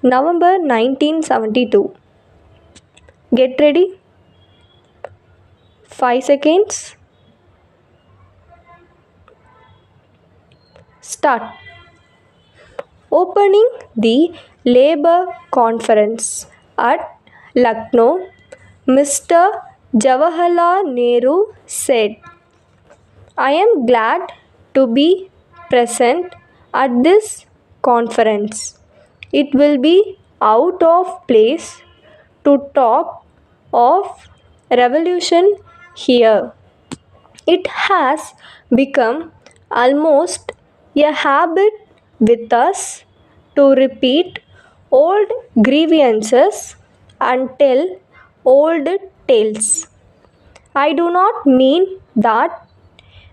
November 1972. Get ready. 5 seconds. Start. Opening the Labour Conference at Lucknow, Mr. Jawaharlal Nehru said, I am glad to be present at this conference. It will be out of place to talk of revolution here. It has become almost a habit with us to repeat old grievances and tell old tales. I do not mean that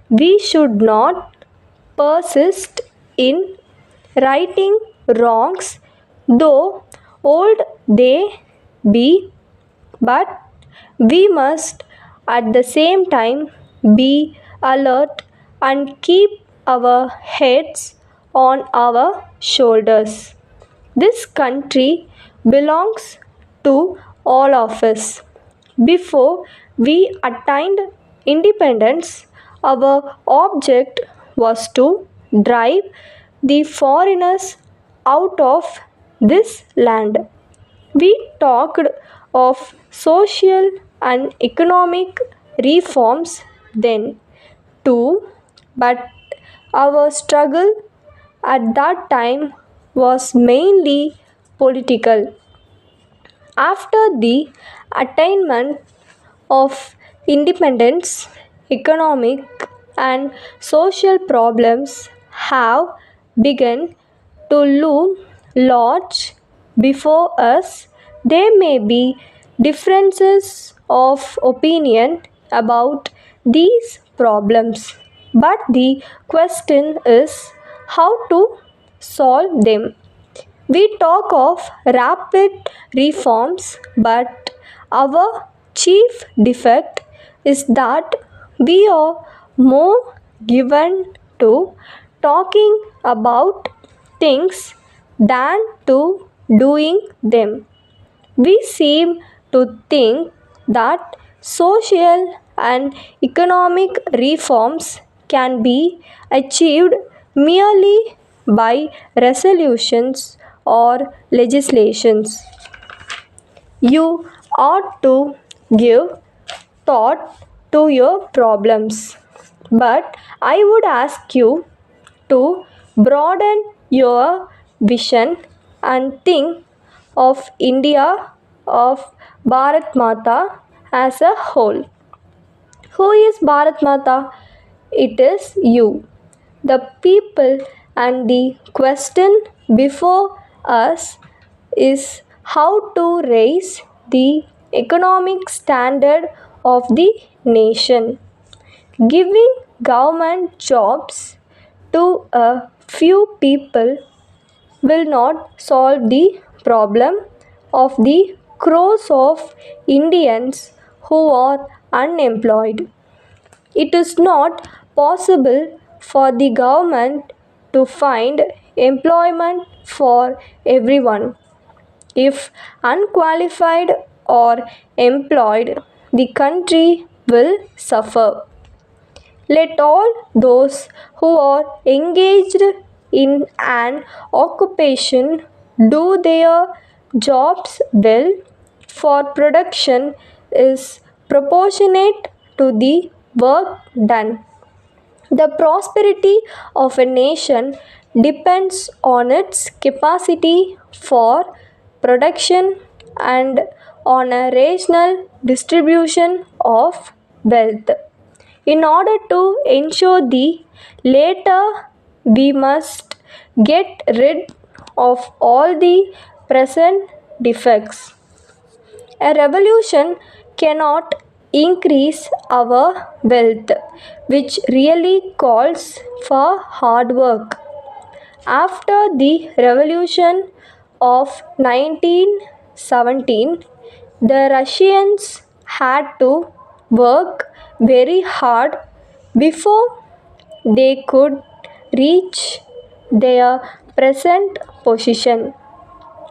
we should not persist in righting wrongs, though old they be, but we must at the same time be alert and keep our heads on our shoulders. This country belongs to all of us. Before we attained independence, our object was to drive the foreigners out of this land. We talked of social and economic reforms then too, but our struggle at that time was mainly political. After the attainment of independence, economic and social problems have begun to loom large before us. There may be differences of opinion about these problems, but the question is how to solve them. We talk of rapid reforms, but our chief defect is that we are more given to talking about things than to doing them. We seem to think that social and economic reforms can be achieved merely by resolutions or legislations. You ought to give thought to your problems, but I would ask you to broaden your vision and think of India, of Bharat Mata as a whole. Who is Bharat Mata? It is you, the people, and the question before us is how to raise the economic standard of the nation. Giving government jobs to a few people will not solve the problem of the crores of Indians who are unemployed. It is not possible for the government to find employment for everyone. If unqualified or employed, the country will suffer. Let all those who are engaged in an occupation do their jobs well, for production is proportionate to the work done. The prosperity of a nation depends on its capacity for production and on a rational distribution of wealth. In order to ensure the latter, we must get rid of all the present defects. A revolution cannot increase our wealth, which really calls for hard work. After the revolution of 1917, the Russians had to work very hard before they could reach their present position.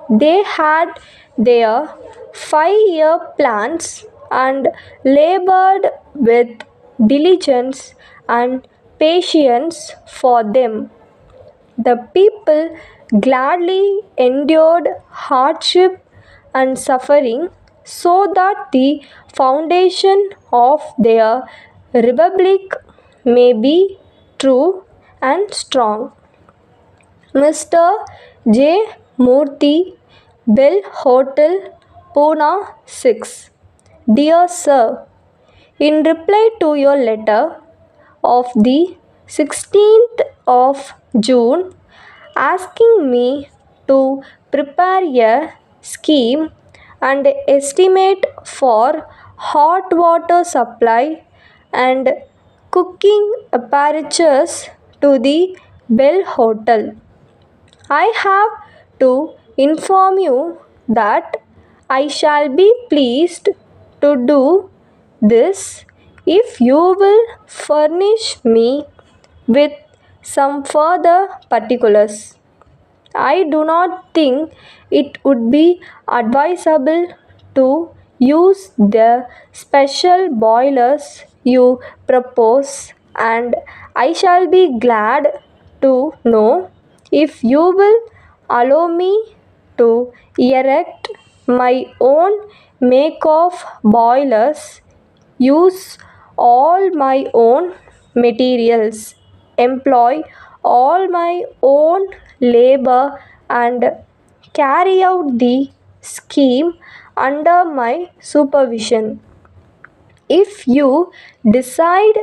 They had their 5-year plans and labored with diligence and patience for them. The people gladly endured hardship and suffering so that the foundation of their republic may be true and strong. Mr. J. Murthy, Bell Hotel, Pune 6. Dear Sir, in reply to your letter of the 16th of June asking me to prepare a scheme and estimate for hot water supply and cooking apparatus to the Bell Hotel. I have to inform you that I shall be pleased to do this if you will furnish me with some further particulars. I do not think it would be advisable to use the special boilers you propose, and I shall be glad to know if you will allow me to erect my own make of boilers, use all my own materials, employ all my own labor, and carry out the scheme under my supervision. If you decide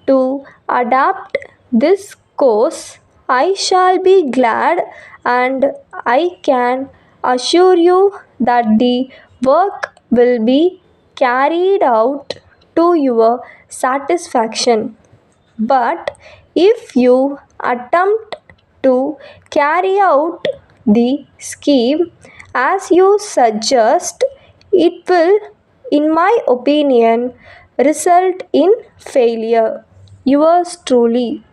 to adopt this course, I shall be glad, and I can assure you that the work will be carried out to your satisfaction. But if you attempt to carry out the scheme as you suggest, it will, in my opinion, result in failure. Yours truly.